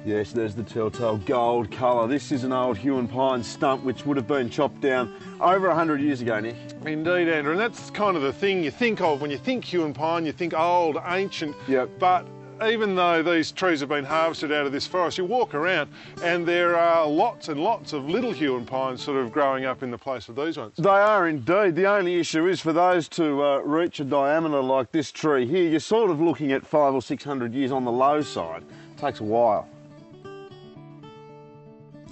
Yes, there's the telltale gold colour. This is an old Huon pine stump which would have been chopped down over 100 years ago, Nick. Indeed, Andrew, and that's kind of the thing you think of when you think Huon pine, you think old, ancient. Yep. But even though these trees have been harvested out of this forest, you walk around and there are lots and lots of little Huon pines sort of growing up in the place of these ones. They are indeed. The only issue is for those to reach a diameter like this tree here, you're sort of looking at 500 or 600 years on the low side. It takes a while.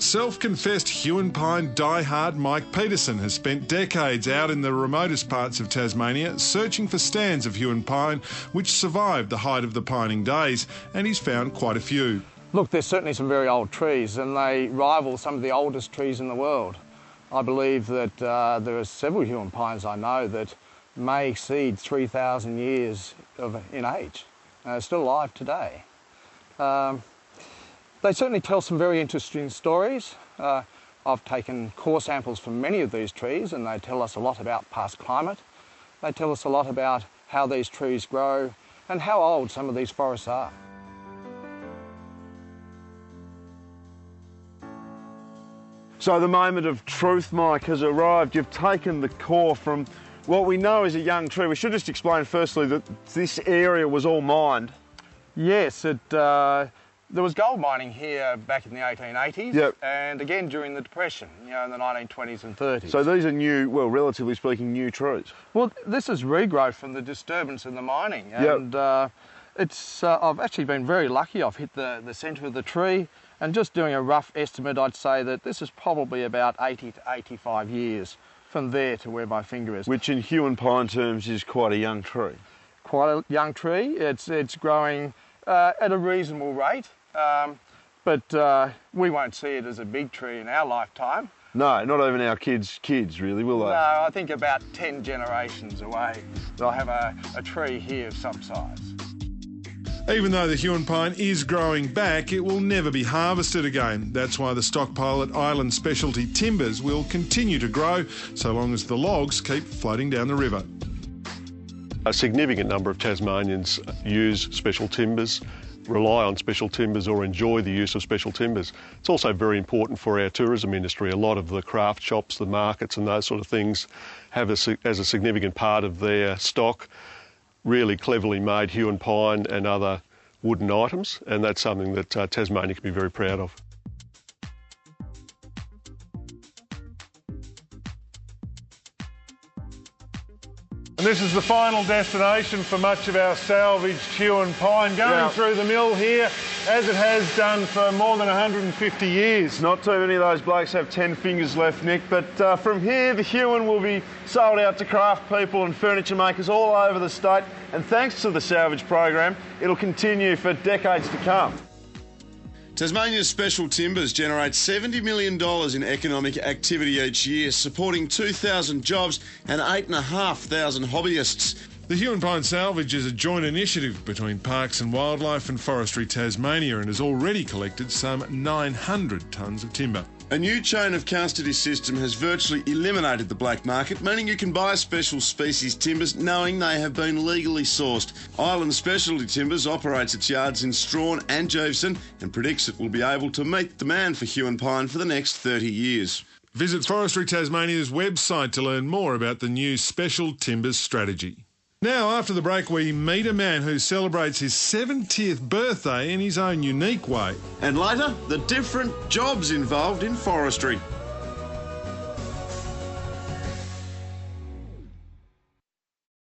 Self-confessed Huon pine diehard Mike Peterson has spent decades out in the remotest parts of Tasmania searching for stands of Huon pine which survived the height of the pining days, and he's found quite a few. Look, there's certainly some very old trees and they rival some of the oldest trees in the world. I believe that there are several Huon pines I know that may exceed 3,000 years in age. Still alive today. They certainly tell some very interesting stories. I've taken core samples from many of these trees and they tell us a lot about past climate. They tell us a lot about how these trees grow and how old some of these forests are. So the moment of truth, Mike, has arrived. You've taken the core from what we know is a young tree. We should just explain firstly that this area was all mined. Yes, there was gold mining here back in the 1880s, yep, and again during the Depression, in the 1920s and 30s. So these are new, well, relatively speaking, new trees. Well, this is regrowth from the disturbance in the mining, yep, and I've actually been very lucky. I've hit the centre of the tree, and just doing a rough estimate, I'd say that this is probably about 80 to 85 years from there to where my finger is. Which in Huon pine terms is quite a young tree. Quite a young tree. It's growing at a reasonable rate, but we won't see it as a big tree in our lifetime. No, not even our kids' really, will they? No, I think about 10 generations away they'll have a tree here of some size. Even though the Huon pine is growing back, it will never be harvested again. That's why the stockpile at Island Specialty Timbers will continue to grow so long as the logs keep floating down the river. A significant number of Tasmanians use special timbers, rely on special timbers or enjoy the use of special timbers. It's also very important for our tourism industry. A lot of the craft shops, the markets and those sort of things have as a significant part of their stock really cleverly made Huon pine and other wooden items, and that's something that Tasmania can be very proud of. And this is the final destination for much of our salvaged Huon pine, going through the mill here, as it has done for more than 150 years. Not too many of those blokes have 10 fingers left, Nick, but from here the Huon will be sold out to craft people and furniture makers all over the state, and thanks to the salvage program, it'll continue for decades to come. Tasmania's special timbers generate $70 million in economic activity each year, supporting 2,000 jobs and 8,500 hobbyists. The Huon pine salvage is a joint initiative between Parks and Wildlife and Forestry Tasmania and has already collected some 900 tonnes of timber. A new chain of custody system has virtually eliminated the black market, meaning you can buy special species timbers knowing they have been legally sourced. Island Specialty Timbers operates its yards in Strawn and Jeveston and predicts it will be able to meet demand for Huon pine for the next 30 years. Visit Forestry Tasmania's website to learn more about the new Special Timbers strategy. Now, after the break, we meet a man who celebrates his 70th birthday in his own unique way. And later, the different jobs involved in forestry.